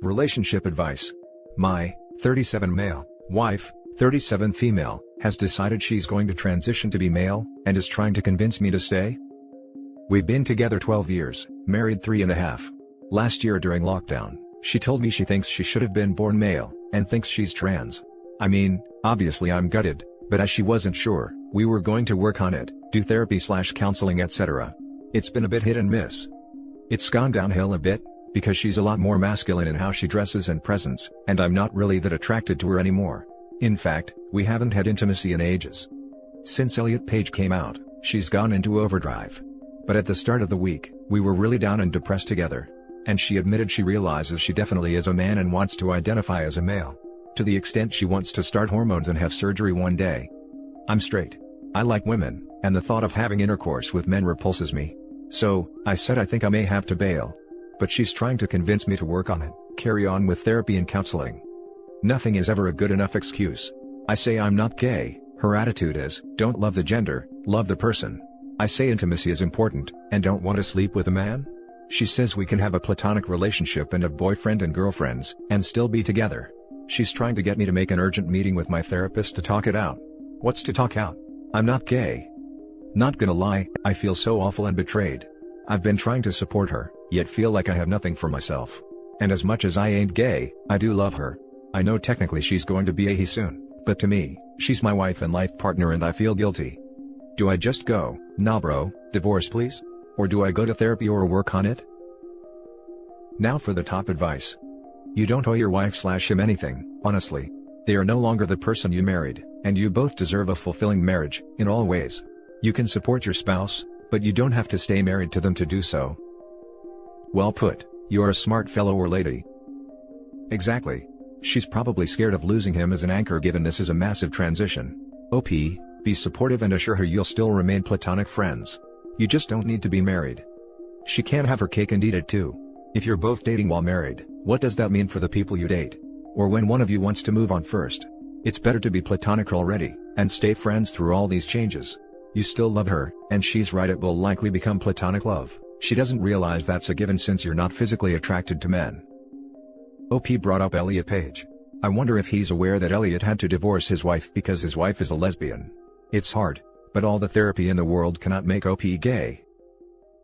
Relationship advice. My 37 male wife, 37 female, has decided she's going to transition to be male, and is trying to convince me to stay. We've been together 12 years, married 3.5. Last year during lockdown, she told me she thinks she should have been born male, and thinks she's trans. I mean, obviously I'm gutted, but as she wasn't sure, we were going to work on it, do therapy/counseling etc. It's been a bit hit and miss. It's gone downhill a bit, because she's a lot more masculine in how she dresses and presents, and I'm not really that attracted to her anymore. In fact, we haven't had intimacy in ages. Since Elliot Page came out, she's gone into overdrive. But at the start of the week, we were really down and depressed together. And she admitted she realizes she definitely is a man and wants to identify as a male. To the extent she wants to start hormones and have surgery one day. I'm straight. I like women, and the thought of having intercourse with men repulses me. So, I said I think I may have to bail. But she's trying to convince me to work on it, carry on with therapy and counseling. Nothing is ever a good enough excuse. I say I'm not gay, her attitude is, don't love the gender, love the person. I say intimacy is important, and don't want to sleep with a man? She says we can have a platonic relationship and have boyfriend and girlfriends, and still be together. She's trying to get me to make an urgent meeting with my therapist to talk it out. What's to talk out? I'm not gay. Not gonna lie, I feel so awful and betrayed. I've been trying to support her, yet feel like I have nothing for myself. And as much as I ain't gay, I do love her. I know technically she's going to be a he soon, but to me, she's my wife and life partner and I feel guilty. Do I just go, nah bro, divorce please? Or do I go to therapy or work on it? Now for the top advice. You don't owe your wife/him anything, honestly. They are no longer the person you married, and you both deserve a fulfilling marriage, in all ways. You can support your spouse, but you don't have to stay married to them to do so. Well put, you're a smart fellow or lady. Exactly. She's probably scared of losing him as an anchor given this is a massive transition. OP, be supportive and assure her you'll still remain platonic friends. You just don't need to be married. She can't have her cake and eat it too. If you're both dating while married, what does that mean for the people you date? Or when one of you wants to move on first? It's better to be platonic already, and stay friends through all these changes. You still love her, and she's right, it will likely become platonic love. She doesn't realize that's a given since you're not physically attracted to men. OP brought up Elliot Page. I wonder if he's aware that Elliot had to divorce his wife because his wife is a lesbian. It's hard, but all the therapy in the world cannot make OP gay.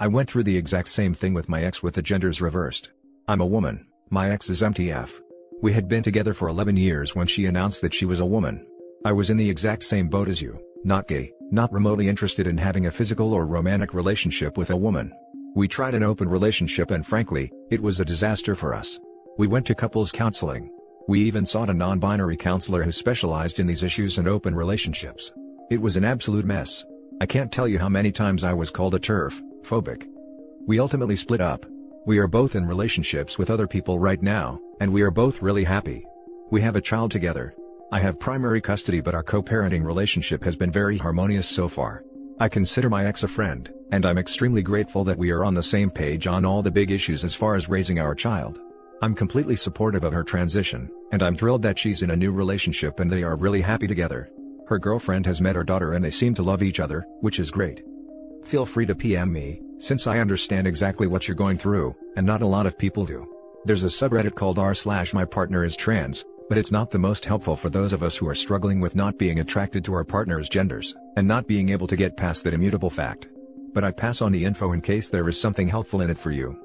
I went through the exact same thing with my ex with the genders reversed. I'm a woman, my ex is MTF. We had been together for 11 years when she announced that she was a woman. I was in the exact same boat as you, not gay, not remotely interested in having a physical or romantic relationship with a woman. We tried an open relationship and frankly, it was a disaster for us. We went to couples counseling. We even sought a non-binary counselor who specialized in these issues and open relationships. It was an absolute mess. I can't tell you how many times I was called a TERF phobic. We ultimately split up. We are both in relationships with other people right now, and we are both really happy. We have a child together. I have primary custody, but our co-parenting relationship has been very harmonious so far. I consider my ex a friend, and I'm extremely grateful that we are on the same page on all the big issues as far as raising our child. I'm completely supportive of her transition, and I'm thrilled that she's in a new relationship and they are really happy together. Her girlfriend has met her daughter and they seem to love each other, which is great. Feel free to PM me, since I understand exactly what you're going through, and not a lot of people do. There's a subreddit called r/mypartneristrans, but it's not the most helpful for those of us who are struggling with not being attracted to our partner's genders, and not being able to get past that immutable fact. But I pass on the info in case there is something helpful in it for you.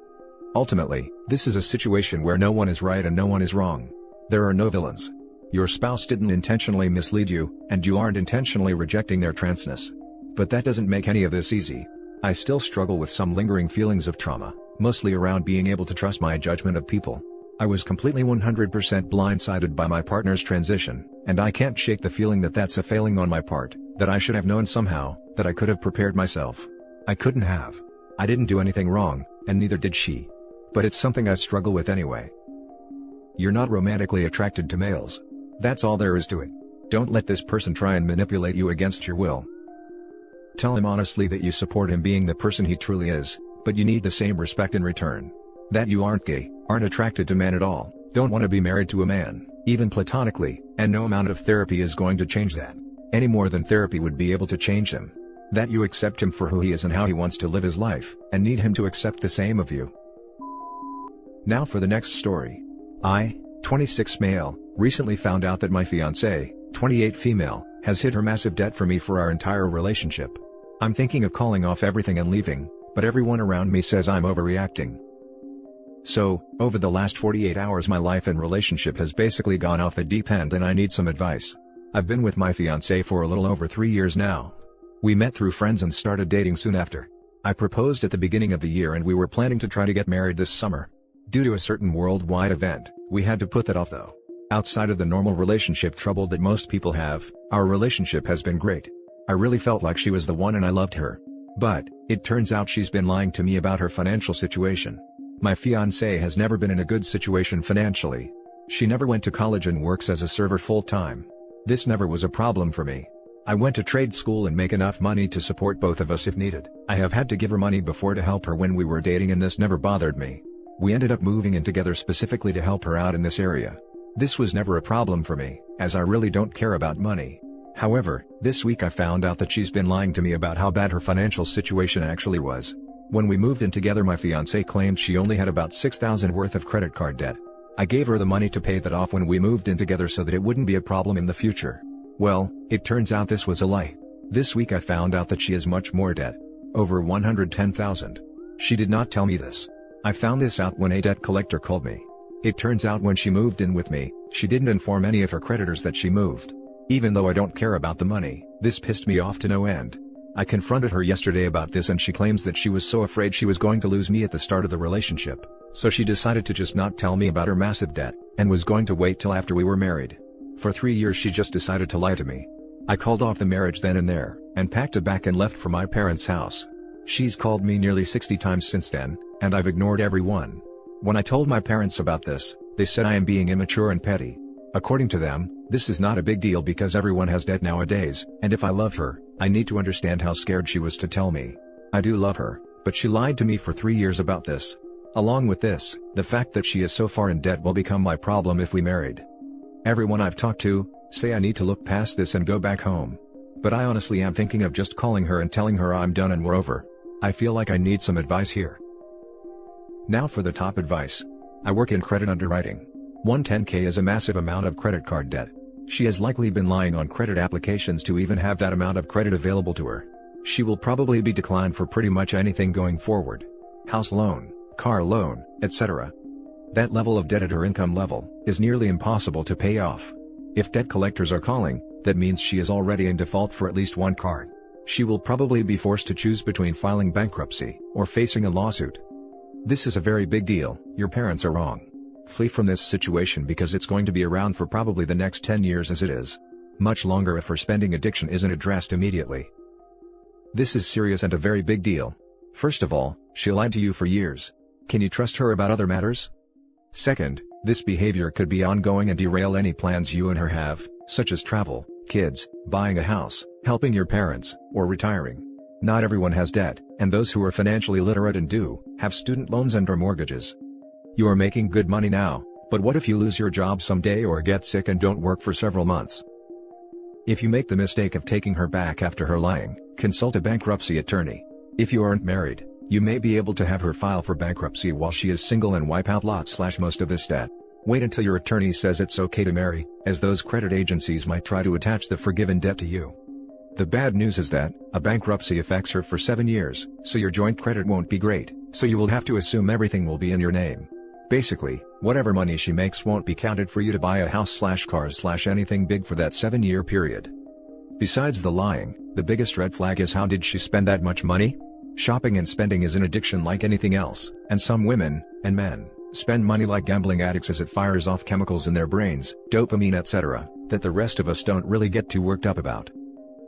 Ultimately, this is a situation where no one is right and no one is wrong. There are no villains. Your spouse didn't intentionally mislead you, and you aren't intentionally rejecting their transness. But that doesn't make any of this easy. I still struggle with some lingering feelings of trauma, mostly around being able to trust my judgment of people. I was completely 100% blindsided by my partner's transition, and I can't shake the feeling that that's a failing on my part, that I should have known somehow, that I could have prepared myself. I couldn't have. I didn't do anything wrong, and neither did she. But it's something I struggle with anyway. You're not romantically attracted to males. That's all there is to it. Don't let this person try and manipulate you against your will. Tell him honestly that you support him being the person he truly is, but you need the same respect in return. That you aren't gay, aren't attracted to men at all, don't want to be married to a man, even platonically, and no amount of therapy is going to change that. Any more than therapy would be able to change him. That you accept him for who he is and how he wants to live his life, and need him to accept the same of you. Now for the next story. I, 26 male, recently found out that my fiancée, 28 female, has hit her massive debt for me for our entire relationship. I'm thinking of calling off everything and leaving, but everyone around me says I'm overreacting. So, over the last 48 hours my life and relationship has basically gone off the deep end and I need some advice. I've been with my fiancé for a little over 3 years now. We met through friends and started dating soon after. I proposed at the beginning of the year and we were planning to try to get married this summer. Due to a certain worldwide event, we had to put that off though. Outside of the normal relationship trouble that most people have, our relationship has been great. I really felt like she was the one and I loved her. But, it turns out she's been lying to me about her financial situation. My fiancée has never been in a good situation financially. She never went to college and works as a server full-time. This never was a problem for me. I went to trade school and make enough money to support both of us if needed. I have had to give her money before to help her when we were dating and this never bothered me. We ended up moving in together specifically to help her out in this area. This was never a problem for me, as I really don't care about money. However, this week I found out that she's been lying to me about how bad her financial situation actually was. When we moved in together my fiancé claimed she only had about $6,000 worth of credit card debt. I gave her the money to pay that off when we moved in together so that it wouldn't be a problem in the future. Well, it turns out this was a lie. This week I found out that she has much more debt. Over $110,000. She did not tell me this. I found this out when a debt collector called me. It turns out when she moved in with me, she didn't inform any of her creditors that she moved. Even though I don't care about the money, this pissed me off to no end. I confronted her yesterday about this and she claims that she was so afraid she was going to lose me at the start of the relationship, so she decided to just not tell me about her massive debt, and was going to wait till after we were married. For 3 years she just decided to lie to me. I called off the marriage then and there, and packed a bag and left for my parents' house. She's called me nearly 60 times since then, and I've ignored every one. When I told my parents about this, they said I am being immature and petty. According to them, this is not a big deal because everyone has debt nowadays, and if I love her, I need to understand how scared she was to tell me. I do love her, but she lied to me for 3 years about this. Along with this, the fact that she is so far in debt will become my problem if we married. Everyone I've talked to, say I need to look past this and go back home. But I honestly am thinking of just calling her and telling her I'm done and we're over. I feel like I need some advice here. Now for the top advice. I work in credit underwriting. 110K is a massive amount of credit card debt. She has likely been lying on credit applications to even have that amount of credit available to her. She will probably be declined for pretty much anything going forward. House loan, car loan, etc. That level of debt at her income level is nearly impossible to pay off. If debt collectors are calling, that means she is already in default for at least one card. She will probably be forced to choose between filing bankruptcy or facing a lawsuit. This is a very big deal. Your parents are wrong. Flee from this situation because it's going to be around for probably the next 10 years as it is. Much longer if her spending addiction isn't addressed immediately. This is serious and a very big deal. First of all, she lied to you for years. Can you trust her about other matters? Second, this behavior could be ongoing and derail any plans you and her have, such as travel, kids, buying a house, helping your parents, or retiring. Not everyone has debt, and those who are financially literate and do have student loans and/or mortgages. You are making good money now, but what if you lose your job someday or get sick and don't work for several months? If you make the mistake of taking her back after her lying, consult a bankruptcy attorney. If you aren't married, you may be able to have her file for bankruptcy while she is single and wipe out most of this debt. Wait until your attorney says it's okay to marry, as those credit agencies might try to attach the forgiven debt to you. The bad news is that a bankruptcy affects her for 7 years, so your joint credit won't be great, so you will have to assume everything will be in your name. Basically, whatever money she makes won't be counted for you to buy a house/cars/anything big for that 7-year period. Besides the lying, the biggest red flag is how did she spend that much money? Shopping and spending is an addiction like anything else, and some women, and men, spend money like gambling addicts as it fires off chemicals in their brains, dopamine etc., that the rest of us don't really get too worked up about.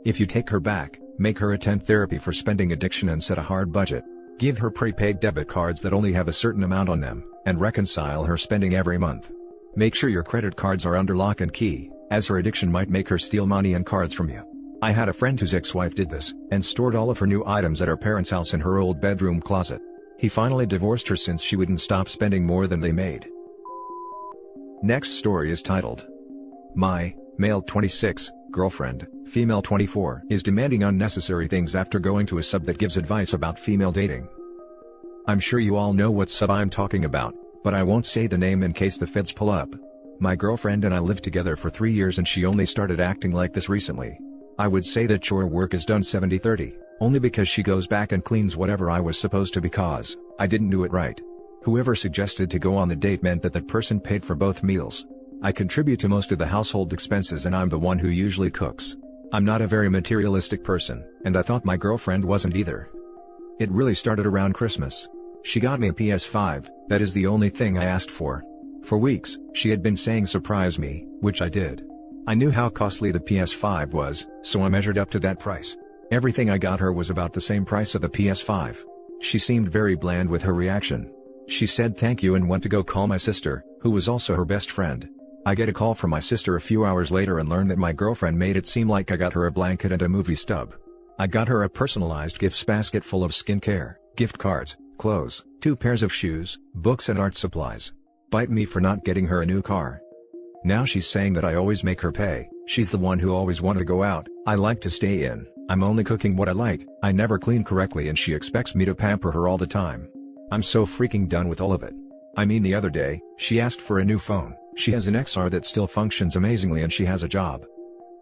If you take her back, make her attend therapy for spending addiction and set a hard budget. Give her prepaid debit cards that only have a certain amount on them, and reconcile her spending every month. Make sure your credit cards are under lock and key, as her addiction might make her steal money and cards from you. I had a friend whose ex-wife did this, and stored all of her new items at her parents' house in her old bedroom closet. He finally divorced her since she wouldn't stop spending more than they made. Next story is titled, My, male 26, girlfriend, female 24, is demanding unnecessary things after going to a sub that gives advice about female dating. I'm sure you all know what sub I'm talking about, but I won't say the name in case the feds pull up. My girlfriend and I lived together for 3 years and she only started acting like this recently. I would say that chore work is done 70-30, only because she goes back and cleans whatever I was supposed to because I didn't do it right. Whoever suggested to go on the date meant that person paid for both meals. I contribute to most of the household expenses and I'm the one who usually cooks. I'm not a very materialistic person, and I thought my girlfriend wasn't either. It really started around Christmas. She got me a PS5, that is the only thing I asked for. For weeks, she had been saying surprise me, which I did. I knew how costly the PS5 was, so I measured up to that price. Everything I got her was about the same price of the PS5. She seemed very bland with her reaction. She said thank you and went to go call my sister, who was also her best friend. I get a call from my sister a few hours later and learn that my girlfriend made it seem like I got her a blanket and a movie stub. I got her a personalized gifts basket full of skincare, gift cards, clothes, 2 pairs of shoes, books and art supplies. Bite me for not getting her a new car. Now she's saying that I always make her pay. She's the one who always wanted to go out. I like to stay in. I'm only cooking what I like. I never clean correctly and she expects me to pamper her all the time. I'm so freaking done with all of it. I mean, the other day, she asked for a new phone. She has an XR that still functions amazingly and she has a job.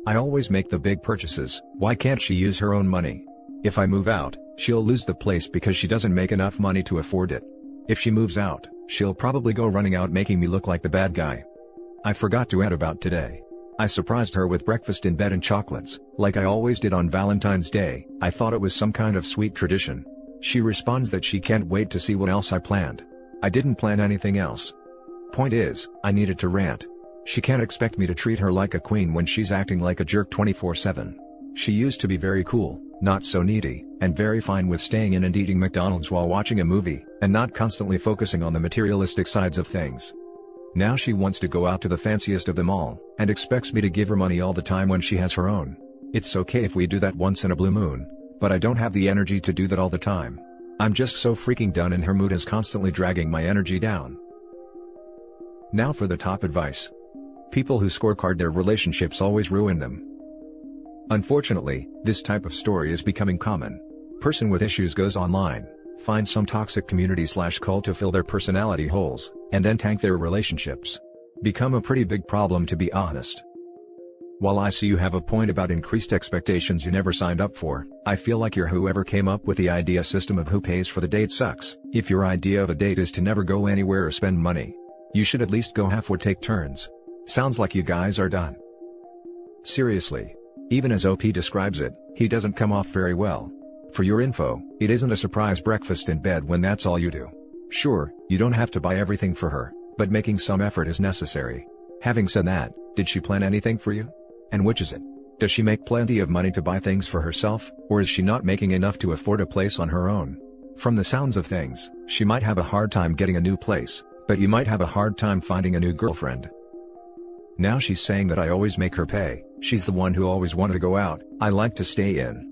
I always make the big purchases. Why can't she use her own money? If I move out, she'll lose the place because she doesn't make enough money to afford it. If she moves out, she'll probably go running out making me look like the bad guy. I forgot to add about today. I surprised her with breakfast in bed and chocolates, like I always did on Valentine's Day. I thought it was some kind of sweet tradition. She responds that she can't wait to see what else I planned. I didn't plan anything else. Point is, I needed to rant. She can't expect me to treat her like a queen when she's acting like a jerk 24/7. She used to be very cool, not so needy, and very fine with staying in and eating McDonald's while watching a movie, and not constantly focusing on the materialistic sides of things. Now she wants to go out to the fanciest of them all, and expects me to give her money all the time when she has her own. It's okay if we do that once in a blue moon, but I don't have the energy to do that all the time. I'm just so freaking done and her mood is constantly dragging my energy down. Now for the top advice. People who scorecard their relationships always ruin them. Unfortunately, this type of story is becoming common. Person with issues goes online, finds some toxic community/cult to fill their personality holes, and then tank their relationships. Become a pretty big problem, to be honest. While I see you have a point about increased expectations you never signed up for, I feel like whoever came up with the idea system of who pays for the date sucks. If your idea of a date is to never go anywhere or spend money, you should at least go half or take turns. Sounds like you guys are done. Seriously. Even as OP describes it, he doesn't come off very well. For your info, it isn't a surprise breakfast in bed when that's all you do. Sure, you don't have to buy everything for her, but making some effort is necessary. Having said that, did she plan anything for you? And which is it? Does she make plenty of money to buy things for herself, or is she not making enough to afford a place on her own? From the sounds of things, she might have a hard time getting a new place, but you might have a hard time finding a new girlfriend. Now she's saying that I always make her pay. She's the one who always wanted to go out. I like to stay in.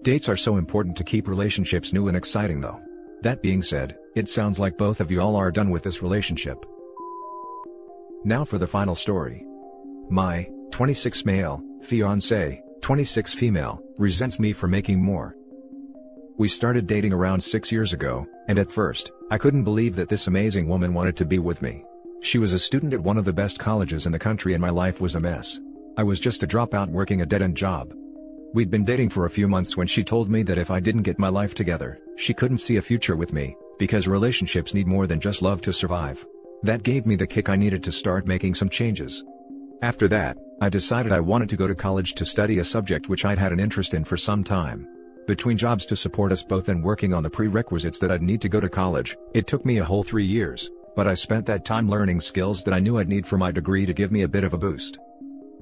Dates are so important to keep relationships new and exciting though. That being said, it sounds like both of you all are done with this relationship. Now for the final story. My 26 male fiancé, 26 female, resents me for making more. We started dating around 6 years ago, and at first, I couldn't believe that this amazing woman wanted to be with me. She was a student at one of the best colleges in the country and my life was a mess. I was just a dropout working a dead-end job. We'd been dating for a few months when she told me that if I didn't get my life together, she couldn't see a future with me, because relationships need more than just love to survive. That gave me the kick I needed to start making some changes. After that, I decided I wanted to go to college to study a subject which I'd had an interest in for some time. Between jobs to support us both and working on the prerequisites that I'd need to go to college, it took me a whole 3 years, but I spent that time learning skills that I knew I'd need for my degree to give me a bit of a boost.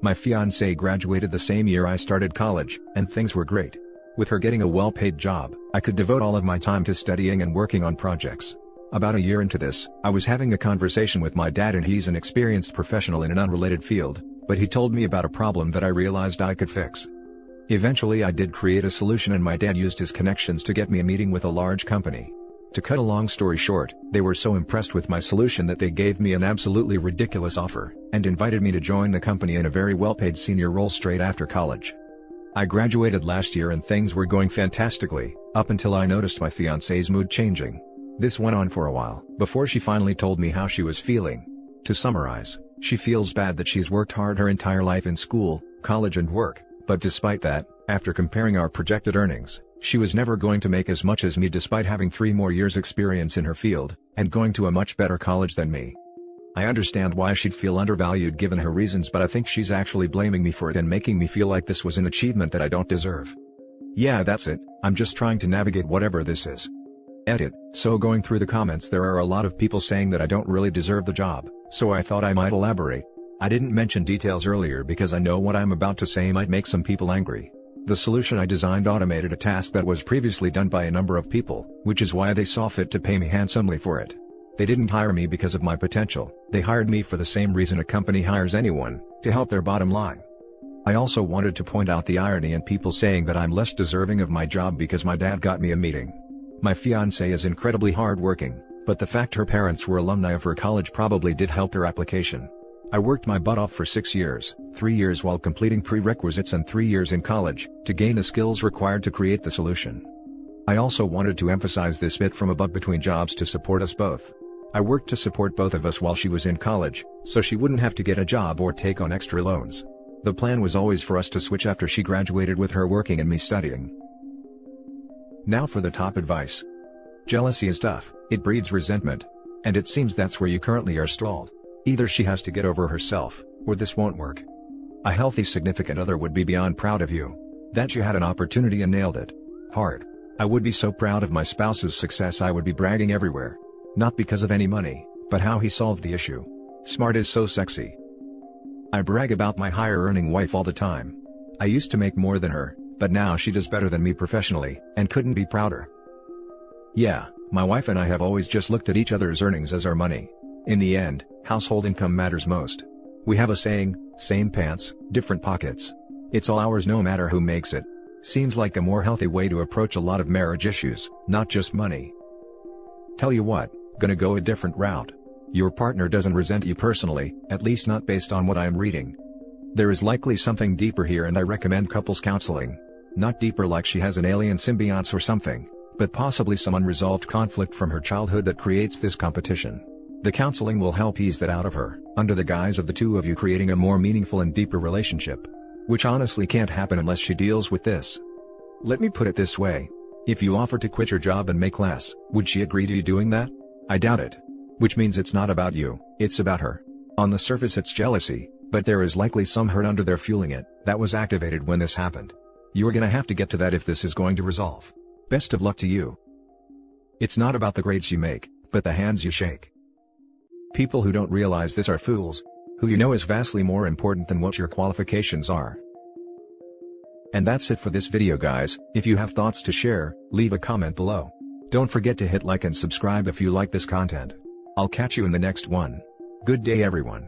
My fiancée graduated the same year I started college, and things were great. With her getting a well-paid job, I could devote all of my time to studying and working on projects. About a year into this, I was having a conversation with my dad and he's an experienced professional in an unrelated field, but he told me about a problem that I realized I could fix. Eventually I did create a solution and my dad used his connections to get me a meeting with a large company. To cut a long story short, they were so impressed with my solution that they gave me an absolutely ridiculous offer, and invited me to join the company in a very well-paid senior role straight after college. I graduated last year and things were going fantastically, up until I noticed my fiancé's mood changing. This went on for a while, before she finally told me how she was feeling. To summarize, she feels bad that she's worked hard her entire life in school, college and work, but despite that, after comparing our projected earnings, she was never going to make as much as me despite having 3 more years experience in her field, and going to a much better college than me. I understand why she'd feel undervalued given her reasons, but I think she's actually blaming me for it and making me feel like this was an achievement that I don't deserve. Yeah, that's it, I'm just trying to navigate whatever this is. Edit. So going through the comments, there are a lot of people saying that I don't really deserve the job, so I thought I might elaborate. I didn't mention details earlier because I know what I'm about to say might make some people angry. The solution I designed automated a task that was previously done by a number of people, which is why they saw fit to pay me handsomely for it. They didn't hire me because of my potential, they hired me for the same reason a company hires anyone, to help their bottom line. I also wanted to point out the irony in people saying that I'm less deserving of my job because my dad got me a meeting. My fiancée is incredibly hardworking, but the fact her parents were alumni of her college probably did help her application. I worked my butt off for 6 years, 3 years while completing prerequisites and 3 years in college, to gain the skills required to create the solution. I also wanted to emphasize this bit from above between jobs to support us both. I worked to support both of us while she was in college, so she wouldn't have to get a job or take on extra loans. The plan was always for us to switch after she graduated, with her working and me studying. Now for the top advice. Jealousy is tough, it breeds resentment. And it seems that's where you currently are stalled. Either she has to get over herself, or this won't work. A healthy significant other would be beyond proud of you. That you had an opportunity and nailed it. Hard. I would be so proud of my spouse's success, I would be bragging everywhere. Not because of any money, but how he solved the issue. Smart is so sexy. I brag about my higher earning wife all the time. I used to make more than her, but now she does better than me professionally, and couldn't be prouder. Yeah, my wife and I have always just looked at each other's earnings as our money. In the end, household income matters most. We have a saying, same pants, different pockets. It's all ours no matter who makes it. Seems like a more healthy way to approach a lot of marriage issues, not just money. Tell you what, gonna go a different route. Your partner doesn't resent you personally, at least not based on what I'm reading. There is likely something deeper here, and I recommend couples counseling. Not deeper like she has an alien symbionte or something, but possibly some unresolved conflict from her childhood that creates this competition. The counseling will help ease that out of her, under the guise of the two of you creating a more meaningful and deeper relationship. Which honestly can't happen unless she deals with this. Let me put it this way. If you offer to quit your job and make less, would she agree to you doing that? I doubt it. Which means it's not about you, it's about her. On the surface it's jealousy, but there is likely some hurt under there fueling it, that was activated when this happened. You're gonna have to get to that if this is going to resolve. Best of luck to you. It's not about the grades you make, but the hands you shake. People who don't realize this are fools. Who you know is vastly more important than what your qualifications are. And that's it for this video, guys. If you have thoughts to share, leave a comment below. Don't forget to hit like and subscribe if you like this content. I'll catch you in the next one. Good day everyone.